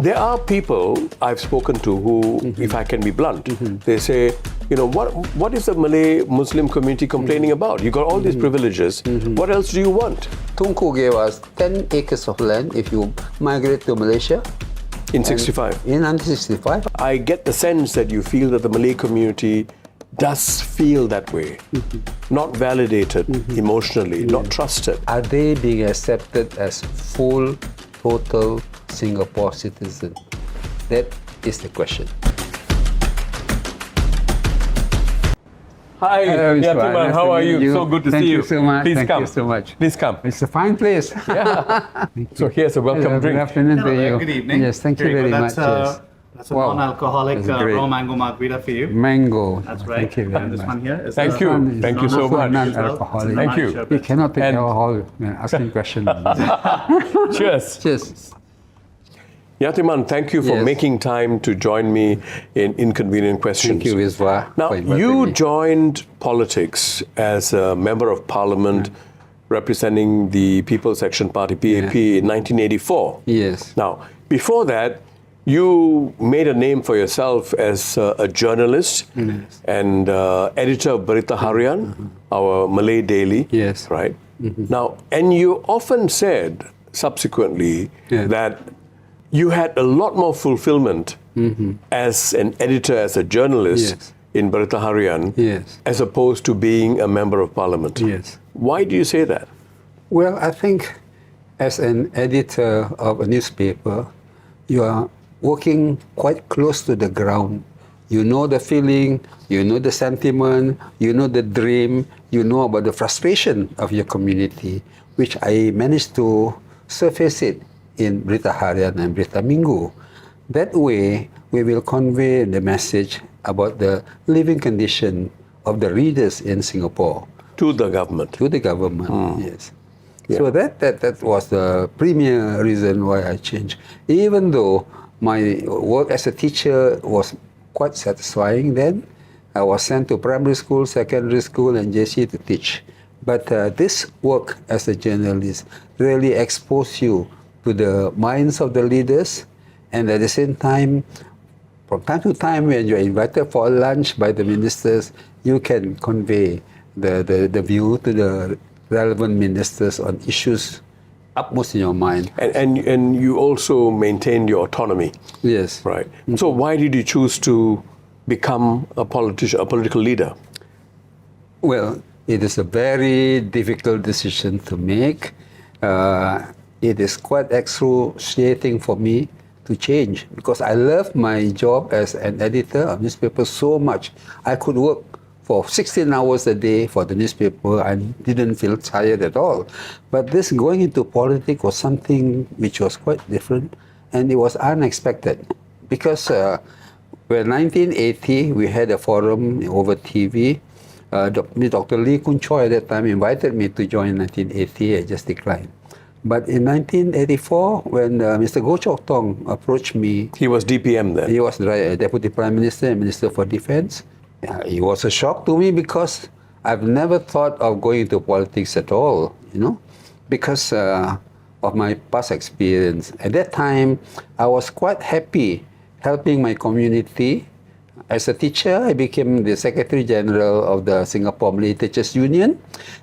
There are people I've spoken to who, if I can be blunt, they say, what is the Malay Muslim community complaining about? You got all these privileges. What else do you want? Tunku gave us 10 acres of land if you migrate to Malaysia. In 65? In 1965. I get the sense that you feel that the Malay community does feel that way. Not validated emotionally, not trusted. Are they being accepted as full, total Singapore citizen? That is the question. Hi, Yatiman, how are you? So good to see you. Thank you so much. Please Thank come. you so much. Please come. It's a fine place. Yeah. So here's a welcome drink. Good afternoon to you. Good evening. Yes, thank you very much. That's a non-alcoholic That's great. raw mango margarita for you. Mango. That's right. Thank you very And this much. one here is Thank you. Thank you so much. Non-alcoholic. Thank you. You cannot take And- alcohol. Asking question. Cheers. Cheers. Yatiman, thank you for Yes. making time to join me in Inconvenient Questions. Thank you, Viswa. Now, for inviting you me. joined politics as a member of parliament representing the People's Action Party, PAP, in 1984. Yes. Now, before that, you made a name for yourself as a journalist and editor of Berita Harian, our Malay daily. Yes. Right? Now, and you often said subsequently Yes. that you had a lot more fulfillment as an editor, as a journalist Yes. in Berita Harian, Yes. as opposed to being a member of parliament. Yes. Why do you say that? Well, I think as an editor of a newspaper, you are working quite close to the ground. You know the feeling, you know the sentiment, you know the dream, you know about the frustration of your community, which I managed to surface it in Berita Harian and Berita Minggu. That way, we will convey the message about the living condition of the readers in Singapore To the government. to the government. Yes. So that was the premier reason why I changed. Even though my work as a teacher was quite satisfying then, I was sent to primary school, secondary school, and JC to teach. But this work as a journalist really exposed you to the minds of the leaders, and at the same time, from time to time, when you're invited for a lunch by the ministers, you can convey the view to the relevant ministers on issues upmost in your mind. And you also maintained your autonomy. Yes. Right. So why did you choose to become a political leader? Well, it is a very difficult decision to make. It is quite excruciating for me to change because I love my job as an editor of newspaper so much. I could work for 16 hours a day for the newspaper. I didn't feel tired at all. But this going into politics was something which was quite different, and it was unexpected because when 1980 we had a forum over TV. Dr. Lee Kun Choi at that time invited me to join in 1980. I just declined. But in 1984, when Mr. Goh Chok Tong approached me, He was DPM then. he was the Deputy Prime Minister and Minister for Defense. It was a shock to me because I've never thought of going into politics at all, because of my past experience. At that time, I was quite happy helping my community. As a teacher, I became the Secretary General of the Singapore Malay Teachers Union,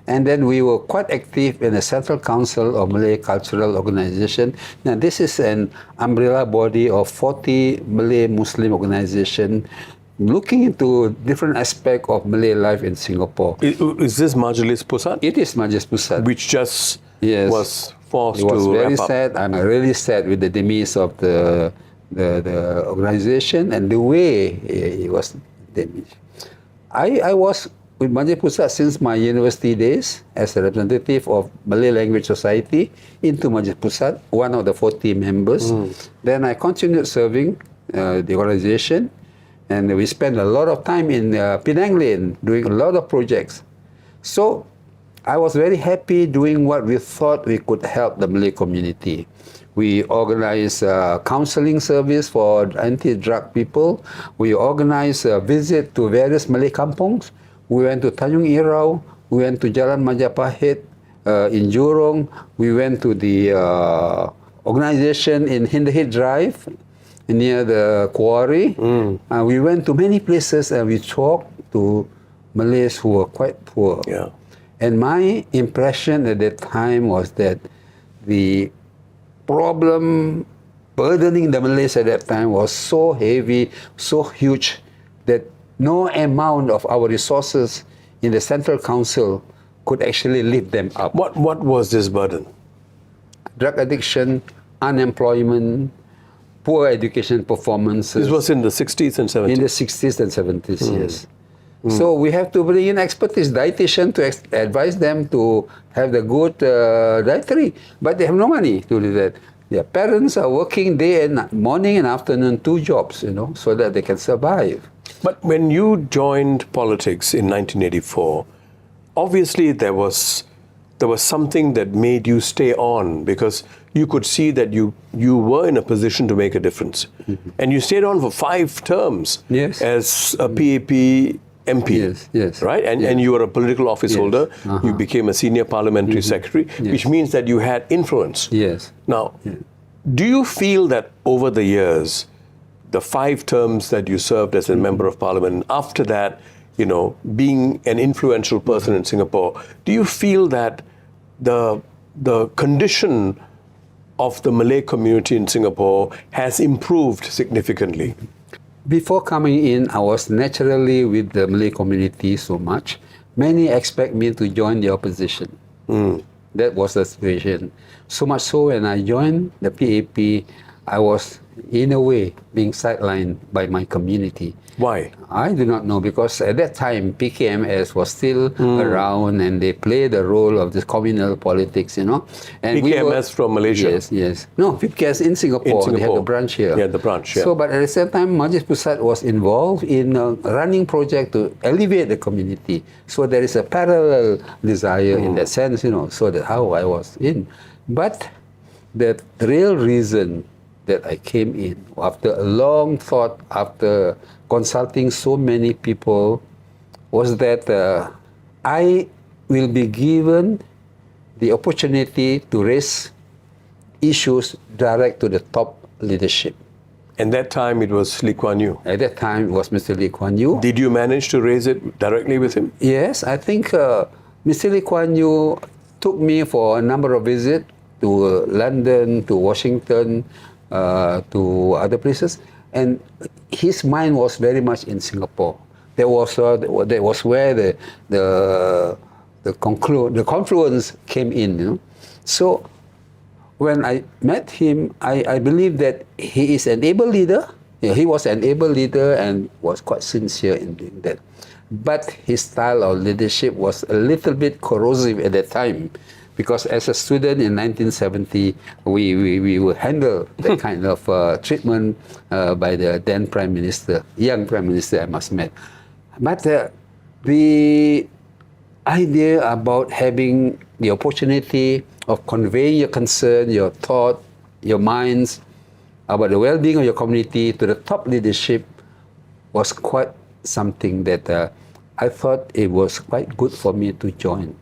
and then we were quite active in the Central Council of Malay Cultural Organization. Now, this is an umbrella body of 40 Malay Muslim organizations looking into different aspects of Malay life in Singapore. Is this Majlis Pusat? It is Majlis Pusat. Which just Yes. was forced It was to very wrap up. sad. I'm really sad with the demise of the organization and the way it was damaged. I was with Majlis Pusat since my university days as a representative of Malay Language Society into Majlis Pusat, one of the 40 members. Then I continued serving the organization, and we spent a lot of time in Penang Lane doing a lot of projects. So I was very happy doing what we thought we could help the Malay community. We organized counseling service for anti-drug people. We organized a visit to various Malay kampongs. We went to Tanjung Irau. We went to Jalan Majapahit in Jurong. We went to the organization in Hindhede Drive. near the quarry. We went to many places and we talked to Malays who were quite poor. Yeah. And my impression at that time was that the problem burdening the Malays at that time was so heavy, so huge, that no amount of our resources in the Central Council could actually lift them up. What was this burden? Drug addiction, unemployment, poor education performances. This was in the 60s and 70s. In the 60s and 70s, yes. So we have to bring in expertise, dietitian, to advise them to have the good dietary, but they have no money to do that. Their parents are working day and morning and afternoon, 2 jobs, so that they can survive. But when you joined politics in 1984, obviously there was something that made you stay on, because you could see that you were in a position to make a difference. And you stayed on for 5 terms as a PAP MP, yes. right? And you were a political office holder. You became a Senior Parliamentary Secretary, which means that you had influence. Yes. Now, do you feel that over the years, the 5 terms that you served as a Member of Parliament, after that, being an influential person in Singapore, do you feel that the condition of the Malay community in Singapore has improved significantly? Before coming in, I was naturally with the Malay community so much. Many expect me to join the opposition. That was the situation. So much so when I joined the PAP, I was, in a way, being sidelined by my community. Why? I do not know, because at that time, PKMS was still around and they played the role of this communal politics, And PKMS from Malaysia? Yes. No, PKMS in Singapore. They had a branch here. Yeah, the branch, yeah. So, but at the same time, Majlis Pusat was involved in a running project to alleviate the community. So there is a parallel desire in that sense, so that's how I was in. But the real reason that I came in, after a long thought, after consulting so many people, was that I will be given the opportunity to raise issues direct to the top leadership. And that time it was Lee Kuan Yew. At that time, it was Mr. Lee Kuan Yew. Did you manage to raise it directly with him? Yes, I think Mr. Lee Kuan Yew took me for a number of visits to London, to Washington, to other places, and his mind was very much in Singapore. That was where the confluence came in. So when I met him, I believe that he is an able leader. He was an able leader and was quite sincere in doing that. But his style of leadership was a little bit corrosive at that time, because as a student in 1970, we would handle that kind of treatment by the then Prime Minister, young Prime Minister, I must admit. But the idea about having the opportunity of conveying your concern, your thought, your minds about the well-being of your community to the top leadership was quite something that I thought it was quite good for me to join.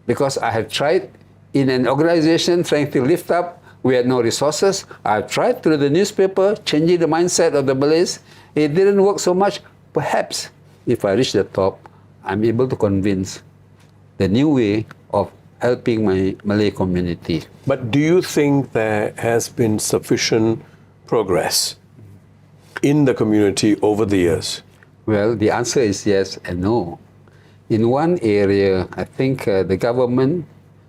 Because I have tried in an organization trying to lift up, we had no resources. I tried through the newspaper, changing the mindset of the Malays. It didn't work so much. Perhaps if I reach the top, I'm able to convince the new way of helping my Malay community. But do you think there has been sufficient progress in the community over the years? Well, the answer is yes and no. In one area, I think the government,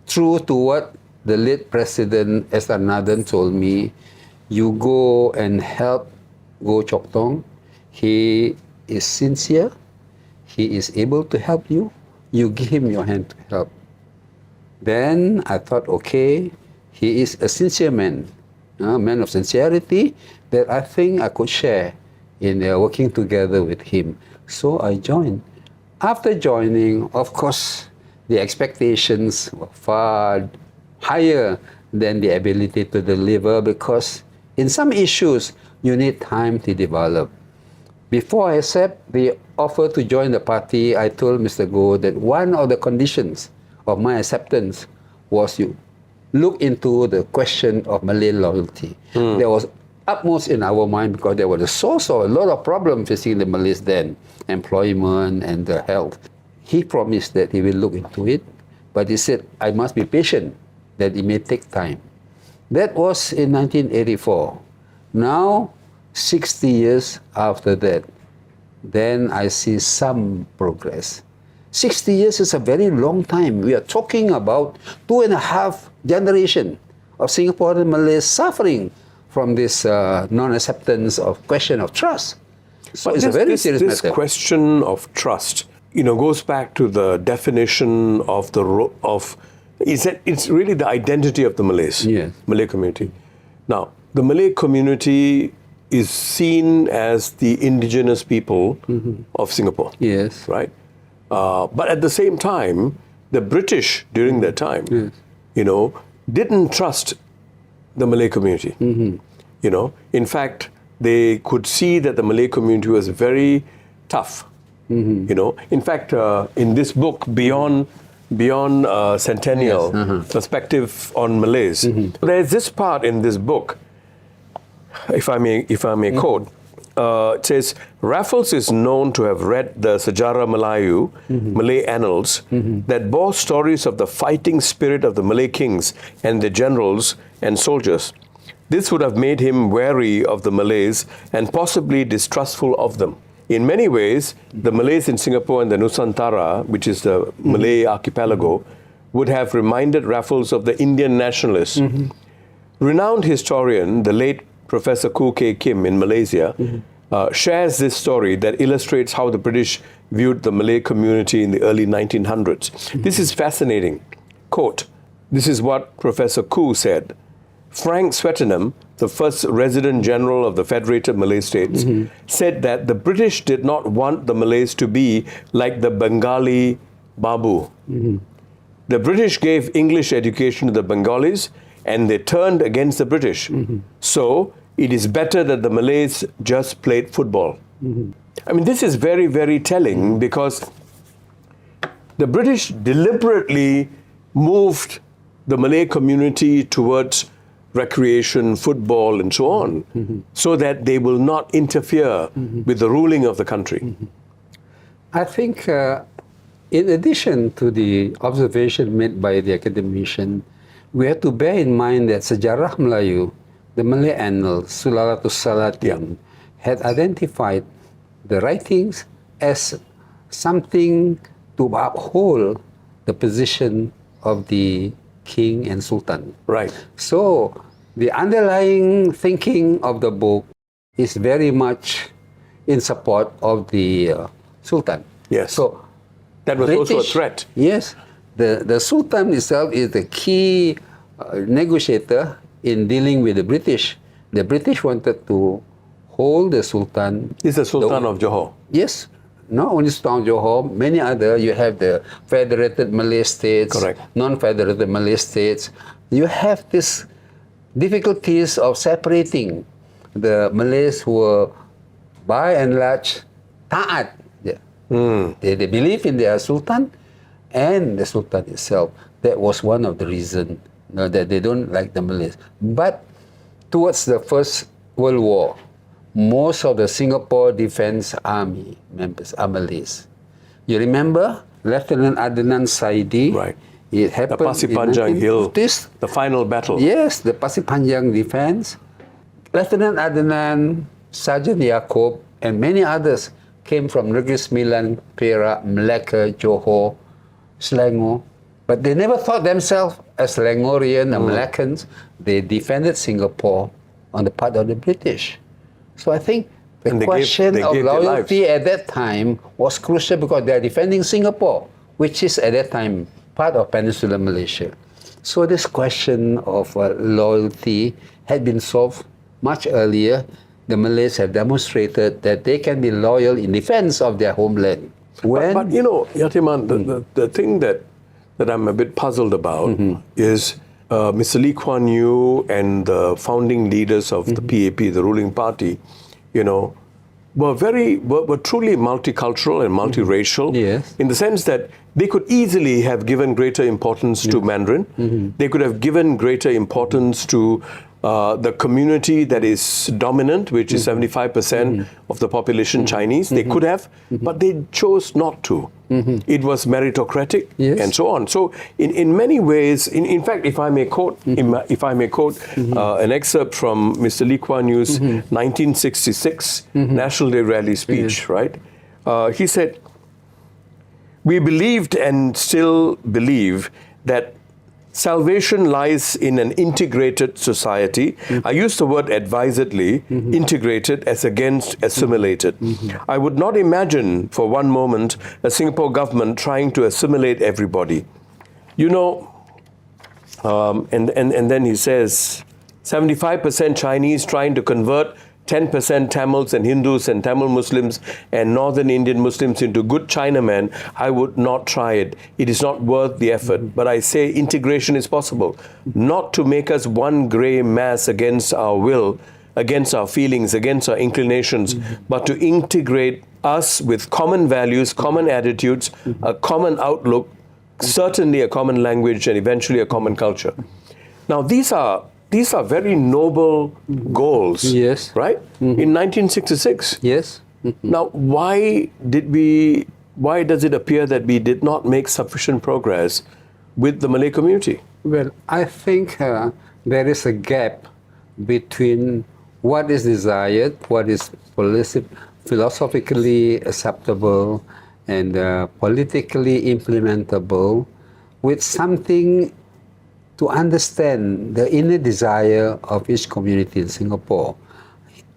true to what the late President S.R. Nathan told me, you go and help Goh Chok Tong. He is sincere. He is able to help you. You give him your hand to help. Then I thought, okay, he is a sincere man, a man of sincerity that I think I could share in working together with him. So I joined. After joining, of course, the expectations were far higher than the ability to deliver, because in some issues, you need time to develop. Before I accept the offer to join the party, I told Mr. Goh that one of the conditions of my acceptance was you look into the question of Malay loyalty. There was utmost in our mind because there was a source of a lot of problems facing the Malays then, employment and the health. He promised that he will look into it, but he said, I must be patient, that it may take time. That was in 1984. Now, 60 years after that, then I see some progress. 60 years is a very long time. We are talking about 2.5 generations of Singaporean Malays suffering from this non-acceptance of question of trust. So it's a very serious this matter. question of trust, goes back to the definition of it's really the identity of the Malays, Yes. Malay community. Now, the Malay community is seen as the indigenous people of Singapore. Yes. Right? But at the same time, the British during that time, didn't trust the Malay community. In fact, they could see that the Malay community was very tough. In fact, in this book, Beyond Centennial, Perspective on Malays, there's this part in this book, if I may quote, it says, Raffles is known to have read the Sejarah Melayu, Malay annals, that bore stories of the fighting spirit of the Malay kings and their generals and soldiers. This would have made him wary of the Malays and possibly distrustful of them. In many ways, the Malays in Singapore and the Nusantara, which is the Malay archipelago, would have reminded Raffles of the Indian nationalists. Renowned historian, the late Professor Khoo K. Kim in Malaysia, shares this story that illustrates how the British viewed the Malay community in the early 1900s. This is fascinating. Quote, this is what Professor Khoo said. Frank Swettenham, the first Resident General of the Federated Malay States, said that the British did not want the Malays to be like the Bengali Babu. The British gave English education to the Bengalis and they turned against the British. So, it is better that the Malays just played football. I mean, this is very, very telling because the British deliberately moved the Malay community towards recreation, football, and so on, so that they will not interfere with the ruling of the country. I think, in addition to the observation made by the academician, we have to bear in mind that Sejarah Melayu, the Malay annals, Sulalatus Salatin, had identified the writings as something to uphold the position of the king and sultan. Right. So, the underlying thinking of the book is very much in support of the sultan. Yes. So, that was also a threat. Yes. The sultan itself is the key negotiator in dealing with the British. The British wanted to hold the sultan. He's the Sultan of Johor. Yes. Not only Sultan of Johor, many other. You have the Federated Malay States, Correct. non-federated Malay States. You have these difficulties of separating the Malays who were, by and large, ta'at. They believe in their sultan and the sultan itself. That was one of the reasons that they don't like the Malays. But towards the First World War, most of the Singapore Defence Army members are Malays. You remember Lieutenant Adnan Saidi? Right. It happened The Pasir Panjang in Hill, 1950s. the final battle. Yes, the Pasir Panjang defense. Lieutenant Adnan, Sergeant Yaakob, and many others came from Negeri Sembilan, Perak, Melaka, Johor, Selangor. But they never thought themselves as Selangorian or Melaccans. They defended Singapore on the part of the British. So I think the question of loyalty at that time was crucial because they are defending Singapore, which is at that time part of Peninsular Malaysia. So this question of loyalty had been solved much earlier. The Malays have demonstrated that they can be loyal in defense of their homeland. But Yatiman, the thing that I'm a bit puzzled about is Mr. Lee Kuan Yew and the founding leaders of the PAP, the ruling party, were truly multicultural and multiracial. Yes. In the sense that they could easily have given greater importance to Mandarin. They could have given greater importance to the community that is dominant, which is 75% of the population Chinese. They could have, but they chose not to. It was meritocratic, Yes. and so on. So, in many ways, in fact, if I may quote, an excerpt from Mr. Lee Kuan Yew's 1966 National Day rally speech, right? He said, "We believed and still believe that salvation lies in an integrated society." I use the word advisedly, integrated as against assimilated. I would not imagine for one moment a Singapore government trying to assimilate everybody. You know, and then he says, 75% Chinese trying to convert 10% Tamils and Hindus and Tamil Muslims and Northern Indian Muslims into good Chinamen, I would not try it. It is not worth the effort. But I say integration is possible. Not to make us one grey mass against our will, against our feelings, against our inclinations, but to integrate us with common values, common attitudes, a common outlook, certainly a common language, and eventually a common culture. Now, these are very noble goals, Yes. right? In 1966. Yes. Now, why does it appear that we did not make sufficient progress with the Malay community? Well, I think there is a gap between what is desired, what is philosophically acceptable and politically implementable, with something to understand the inner desire of each community in Singapore.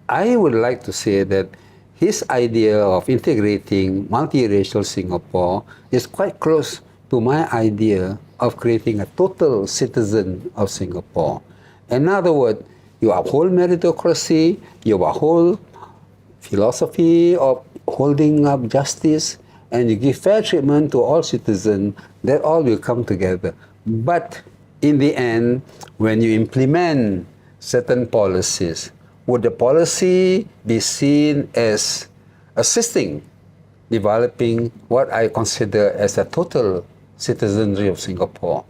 I would like to say that his idea of integrating multiracial Singapore is quite close to my idea of creating a total citizen of Singapore. In other words, you uphold meritocracy, you uphold philosophy of holding up justice, and you give fair treatment to all citizens, that all will come together. But in the end, when you implement certain policies, would the policy be seen as assisting developing what I consider as a total citizenry of Singapore?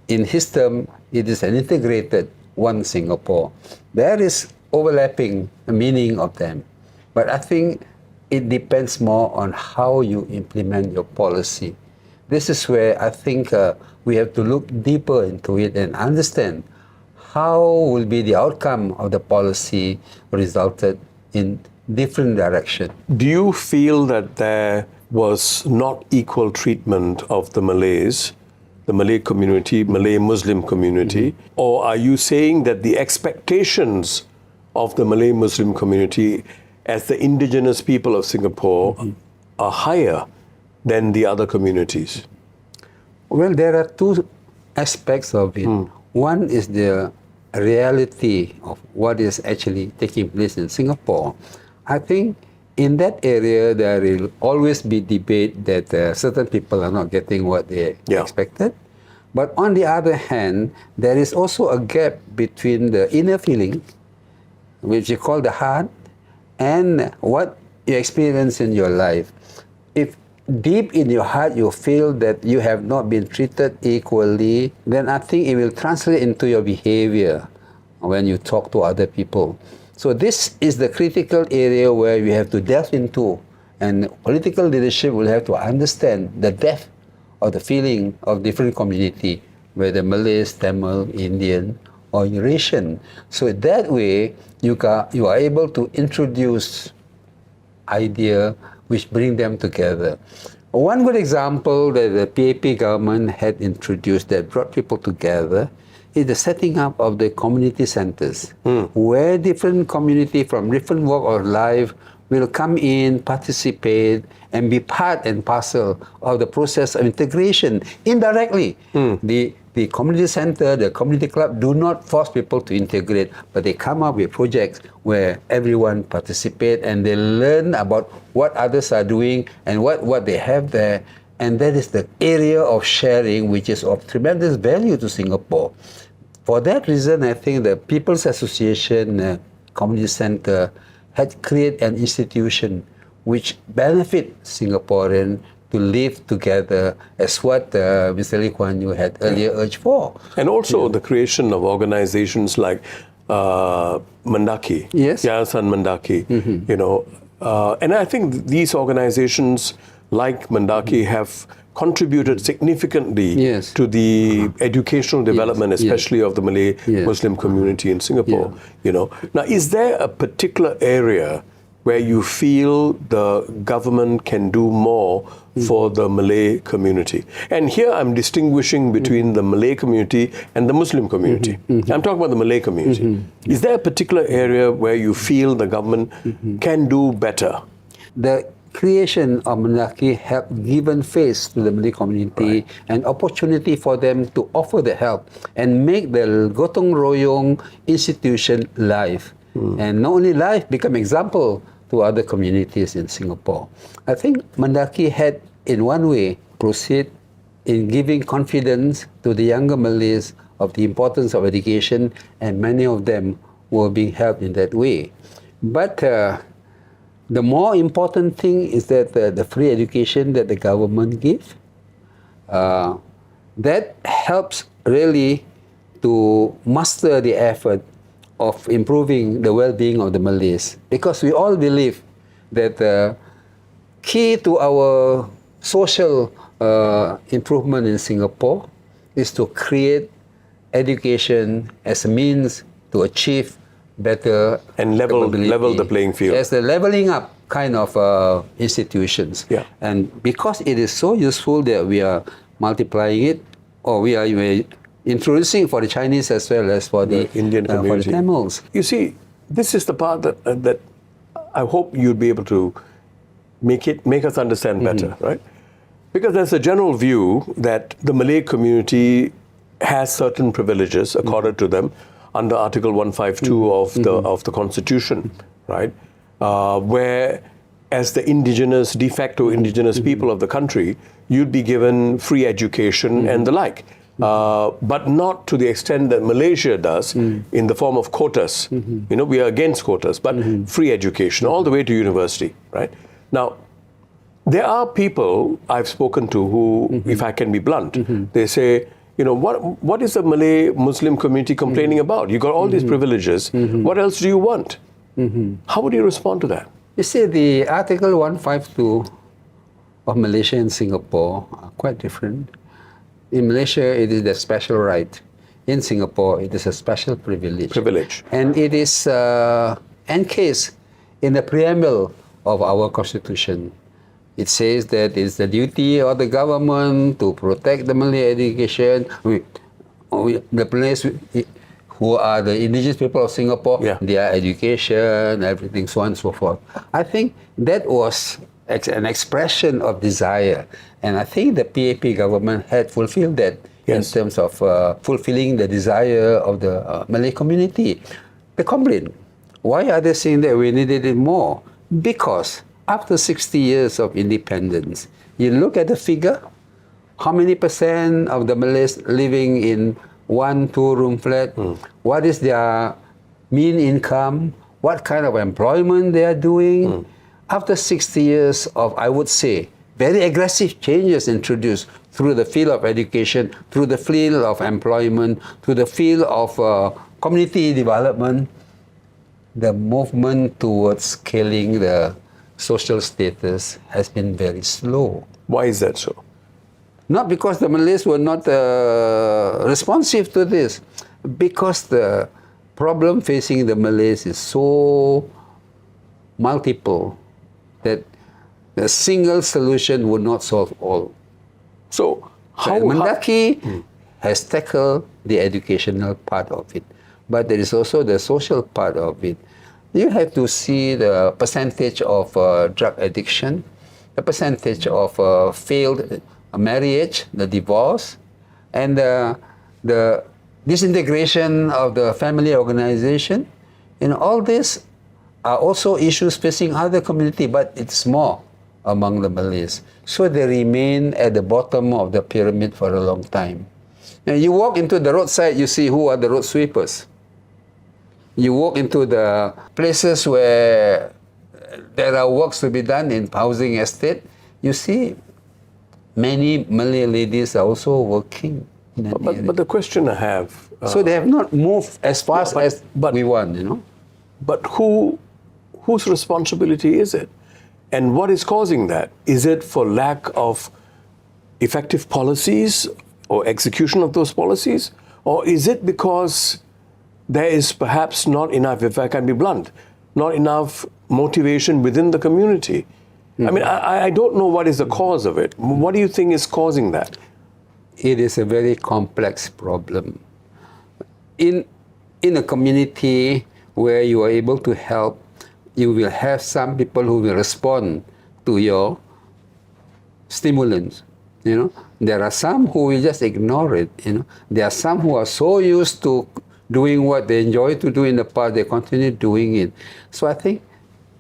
In his term, it is an integrated one Singapore. There is overlapping meaning of them, but I think it depends more on how you implement your policy. This is where I think we have to look deeper into it and understand how will be the outcome of the policy resulted in different direction. Do you feel that there was not equal treatment of the Malays, the Malay community, Malay Muslim community, or are you saying that the expectations of the Malay Muslim community as the indigenous people of Singapore are higher than the other communities? Well, there are two aspects of it. One is the reality of what is actually taking place in Singapore. I think in that area there will always be debate that certain people are not getting what they expected. But on the other hand, there is also a gap between the inner feeling, which you call the heart, and what you experience in your life. If deep in your heart you feel that you have not been treated equally, then I think it will translate into your behavior when you talk to other people. So this is the critical area where we have to delve into, and political leadership will have to understand the depth of the feeling of different community, whether Malays, Tamil, Indian, or Eurasian. So that way, you are able to introduce idea which bring them together. One good example that the PAP government had introduced that brought people together is the setting up of the community centers, where different community from different walk of life will come in, participate, and be part and parcel of the process of integration indirectly. The community center, the community club do not force people to integrate, but they come up with projects where everyone participate and they learn about what others are doing and what they have there. And that is the area of sharing which is of tremendous value to Singapore. For that reason, I think the People's Association Community Center had created an institution which benefit Singaporean to live together as what Mr. Lee Kuan Yew had earlier urged for. And also the creation of organizations like Mendaki. Yes. Yayasan Mendaki. You know, and I think these organizations like Mendaki have contributed significantly Yes. to the educational development, yes. especially of the Malay Yes. Muslim community in Singapore. You know, now is there a particular area where you feel the government can do more for the Malay community? And here I'm distinguishing between the Malay community and the Muslim community. I'm talking about the Malay community. Is there a particular area where you feel the government can do better? The creation of Mendaki helped given face to the Malay community and opportunity for them to offer the help and make the Gotong Royong institution live. And not only live, become example to other communities in Singapore. I think Mendaki had, in one way, proceed in giving confidence to the younger Malays of the importance of education, and many of them were being helped in that way. But the more important thing is that the free education that the government gives, that helps really to master the effort of improving the well-being of the Malays. Because we all believe that the key to our social improvement in Singapore is to create education as a means to achieve better And level capability. the playing field. As the leveling up kind of institutions. Yeah. And because it is so useful that we are multiplying it, or we are introducing for the Chinese as well as for the Indian for the community. Tamils. You see, this is the part that I hope you'd be able to make us understand better, right? Because there's a general view that the Malay community has certain privileges accorded to them under Article 152 of the Constitution, right? Where as the indigenous, de facto indigenous people of the country, you'd be given free education and the like. But not to the extent that Malaysia does in the form of quotas. You know, we are against quotas, but free education all the way to university, right? Now, there are people I've spoken to who, if I can be blunt, they say, you know, what is the Malay Muslim community complaining about? You got all these privileges. What else do you want? How would you respond to that? You see, the Article 152 of Malaysia and Singapore are quite different. In Malaysia, it is a special right. In Singapore, it is a special privilege. And it is encased in the preamble of our Constitution. It says that it's the duty of the government to protect the Malay education. The Malays who are the indigenous people of Singapore, their education, everything, so on and so forth. I think that was an expression of desire. And I think the PAP government had fulfilled that in terms of fulfilling the desire of the Malay community. The complaint, why are they saying that we needed it more? Because after 60 years of independence, you look at the figure, how many percent of the Malays living in 1-2-room flat? What is their mean income? What kind of employment they are doing? After 60 years of, I would say, very aggressive changes introduced through the field of education, through the field of employment, through the field of community development, the movement towards scaling the social status has been very slow. Why is that so? Not because the Malays were not responsive to this, because the problem facing the Malays is so multiple that a single solution would not solve all. So, Mendaki has tackled the educational part of it, but there is also the social part of it. You have to see the percentage of drug addiction, the percentage of failed marriage, the divorce, and the disintegration of the family organization. And all these are also issues facing other community, but it's more among the Malays. So they remain at the bottom of the pyramid for a long time. And you walk into the roadside, you see who are the road sweepers. You walk into the places where there are works to be done in housing estate, you see many Malay ladies are also working. in that area. But the question I have, So they have not moved as fast as we want, but whose responsibility is it? And what is causing that? Is it for lack of effective policies or execution of those policies? Or is it because there is perhaps not enough, if I can be blunt, not enough motivation within the community? I mean, I don't know what is the cause of it. What do you think is causing that? It is a very complex problem. In a community where you are able to help, you will have some people who will respond to your stimulants. There are some who will just ignore it. There are some who are so used to doing what they enjoy to do in the past, they continue doing it. So I think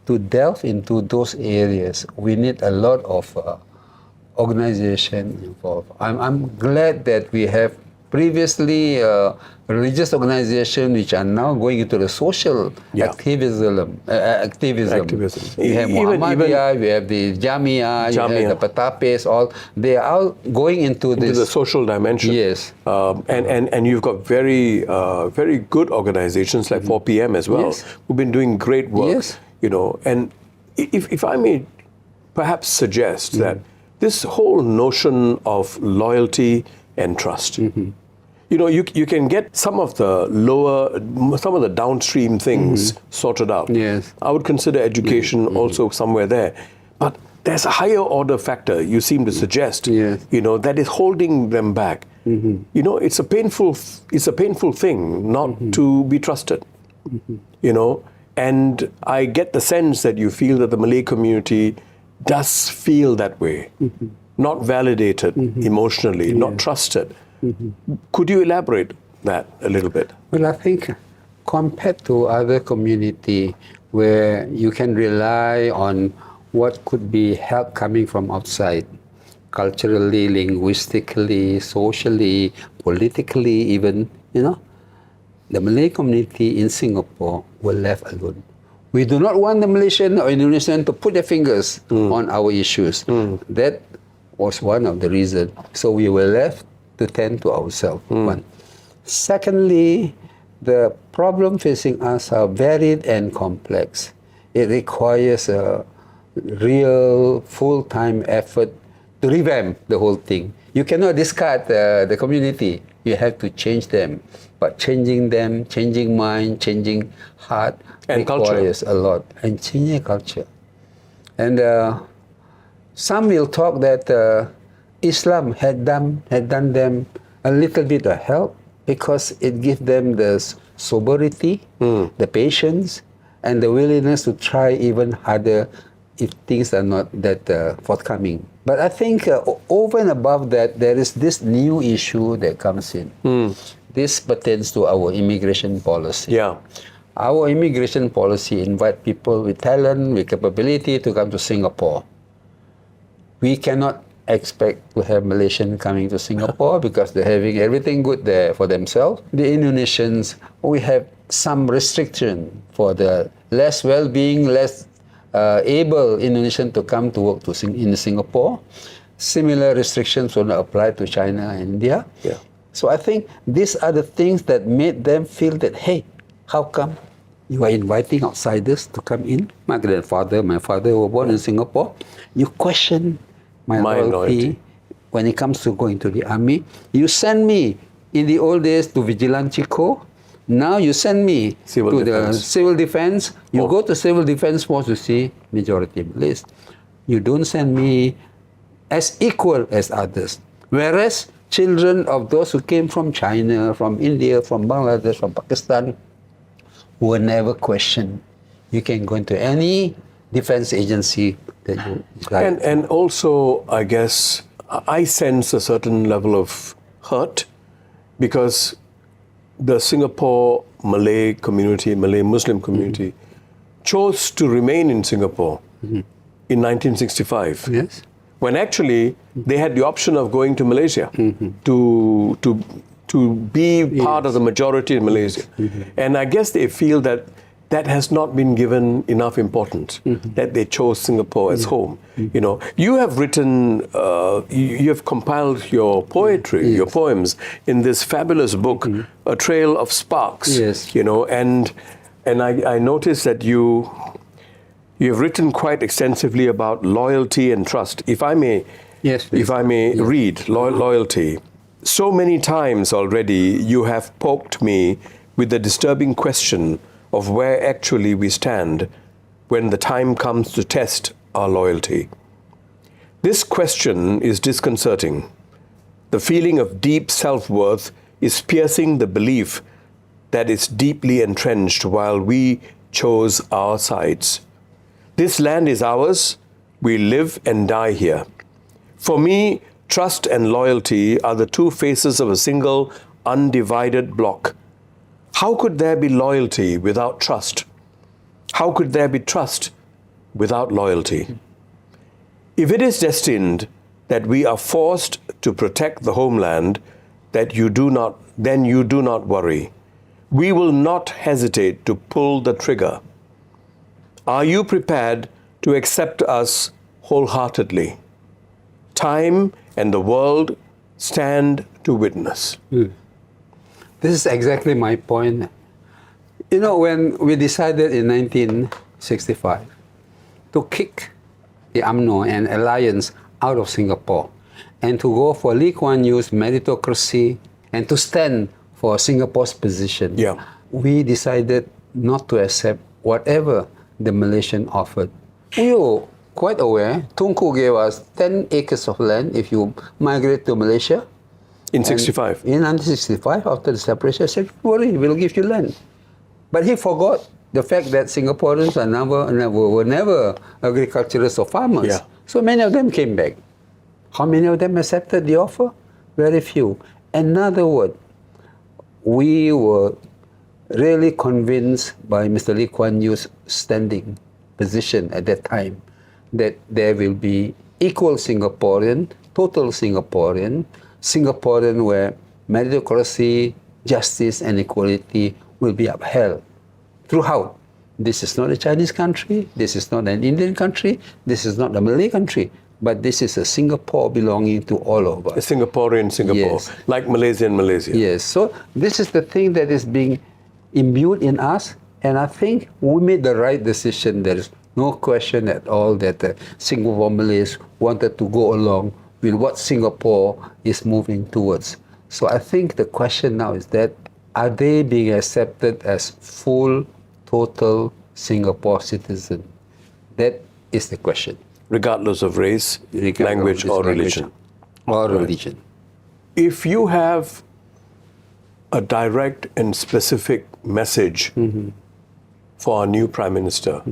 to delve into those areas, we need a lot of organization involved. I'm glad that we have previously religious organizations which are now going into the social activism. We have Muhammadiyah, we have the Jamia, you have the Patapes, all. They are all going into this. The social dimension. Yes. And you've got very good organizations like 4PM as well, who've been doing great work. Yes. And if I may perhaps suggest that this whole notion of loyalty and trust, you can get some of the downstream things sorted out. Yes. I would consider education also somewhere there. But there's a higher order factor, you seem to suggest, that is holding them back. It's a painful thing not to be trusted. And I get the sense that you feel that the Malay community does feel that way, not validated emotionally, not trusted. Could you elaborate that a little bit? Well, I think compared to other community where you can rely on what could be help coming from outside, culturally, linguistically, socially, politically even, the Malay community in Singapore were left alone. We do not want the Malaysian or Indonesian to put their fingers on our issues. That was one of the reasons. So we were left to tend to ourselves. One. Secondly, the problem facing us are varied and complex. It requires a real full-time effort to revamp the whole thing. You cannot discard the community. You have to change them. But changing them, changing mind, changing heart and requires a lot. And changing culture. And some will talk that Islam had done them a little bit of help because it gives them the sobriety, the patience, and the willingness to try even harder if things are not that forthcoming. But I think over and above that, there is this new issue that comes in. This pertains to our immigration policy. Yeah. Our immigration policy invite people with talent, with capability to come to Singapore. We cannot expect to have Malaysians coming to Singapore because they're having everything good there for themselves. The Indonesians, we have some restriction for the less well-being, less able Indonesian to come to work in Singapore. Similar restrictions will not apply to China and India. Yeah. So I think these are the things that made them feel that, hey, how come you are inviting outsiders to come in? My grandfather, my father were born in Singapore. You question my loyalty when it comes to going to the army. You send me in the old days to Vigilante Corps. Now you send me to the civil defense. You go to civil defense force to see majority Malays. You don't send me as equal as others. Whereas children of those who came from China, from India, from Bangladesh, from Pakistan, were never questioned. You can go into any defense agency that you like. And also, I guess, I sense a certain level of hurt because the Singapore Malay community, Malay Muslim community, chose to remain in Singapore in 1965. Yes. When actually they had the option of going to Malaysia to be part of the majority in Malaysia. And I guess they feel that that has not been given enough importance, that they chose Singapore as home. You know, you have written, you have compiled your poetry, your poems in this fabulous book, A Trail of Sparks. Yes. You know, and I noticed that you have written quite extensively about loyalty and trust. If I may, Yes, please. if I may read loyalty. So many times already you have poked me with the disturbing question of where actually we stand when the time comes to test our loyalty. This question is disconcerting. The feeling of deep self-worth is piercing the belief that is deeply entrenched while we chose our sides. This land is ours. We live and die here. For me, trust and loyalty are the two faces of a single, undivided block. How could there be loyalty without trust? How could there be trust without loyalty? If it is destined that we are forced to protect the homeland, then you do not worry. We will not hesitate to pull the trigger. Are you prepared to accept us wholeheartedly? Time and the world stand to witness. This is exactly my point. You know, when we decided in 1965 to kick the UMNO and alliance out of Singapore and to go for Lee Kuan Yew's meritocracy and to stand for Singapore's position, we decided not to accept whatever the Malaysian offered. We were quite aware. Tunku gave us 10 acres of land if you migrate to Malaysia. In 65? In 1965, after the separation, I said, don't worry, we'll give you land. But he forgot the fact that Singaporeans were never agriculturists or farmers. Yeah. So many of them came back. How many of them accepted the offer? Very few. Another word, we were really convinced by Mr. Lee Kuan Yew's standing position at that time that there will be equal Singaporean, total Singaporean where meritocracy, justice and equality will be upheld throughout. This is not a Chinese country, this is not an Indian country, this is not a Malay country, but this is a Singapore belonging to all of us. A Singaporean Singapore, Yes. like Malaysia and Malaysia. Yes, so this is the thing that is being imbued in us, and I think we made the right decision. There is no question at all that the Singapore Malays wanted to go along with what Singapore is moving towards. So I think the question now is that, are they being accepted as full, total Singapore citizen? That is the question. Regardless of race, language or religion. Or religion. If you have a direct and specific message for our new Prime Minister,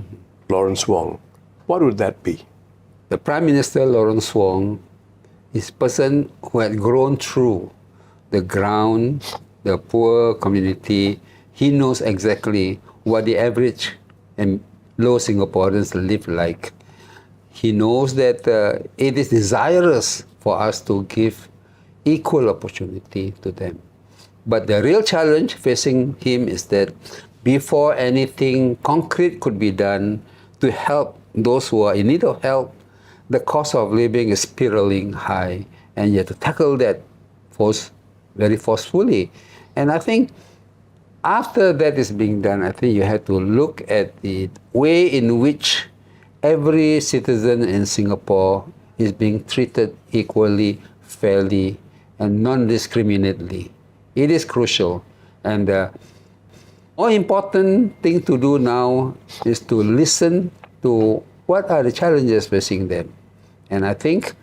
Lawrence Wong, what would that be? The Prime Minister, Lawrence Wong, is a person who had grown through the ground, the poor community. He knows exactly what the average and low Singaporeans live like. He knows that it is desirous for us to give equal opportunity to them. But the real challenge facing him is that before anything concrete could be done to help those who are in need of help, the cost of living is spiraling high, and you have to tackle that very forcefully. And I think after that is being done, I think you have to look at the way in which every citizen in Singapore is being treated equally, fairly, and non-discriminately. It is crucial. And the more important thing to do now is to listen to what are the challenges facing them. And I think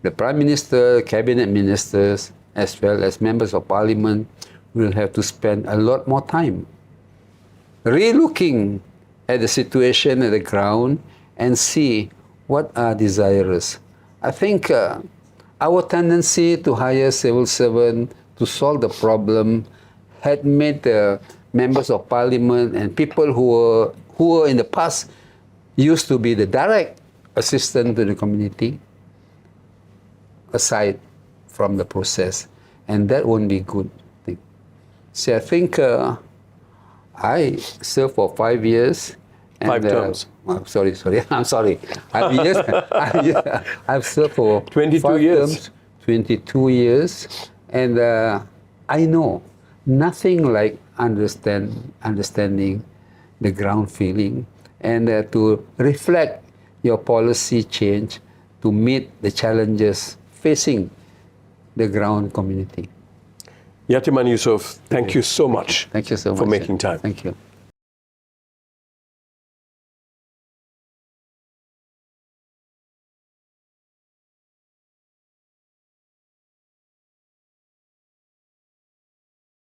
the Prime Minister, Cabinet Ministers, as well as Members of Parliament will have to spend a lot more time re-looking at the situation at the ground and see what are desirous. I think our tendency to hire civil servants to solve the problem had made the Members of Parliament and people who were in the past used to be the direct assistant to the community aside from the process, and that won't be good. So I think I served for 5 years. And, 5 terms. I'm sorry. I'm sorry. I've served for 22 5 years. terms, 22 years, and I know nothing like understanding the ground feeling and to reflect your policy change to meet the challenges facing the ground community. Yatiman Yusof, thank you so much Thank you so much. for making time. Thank you.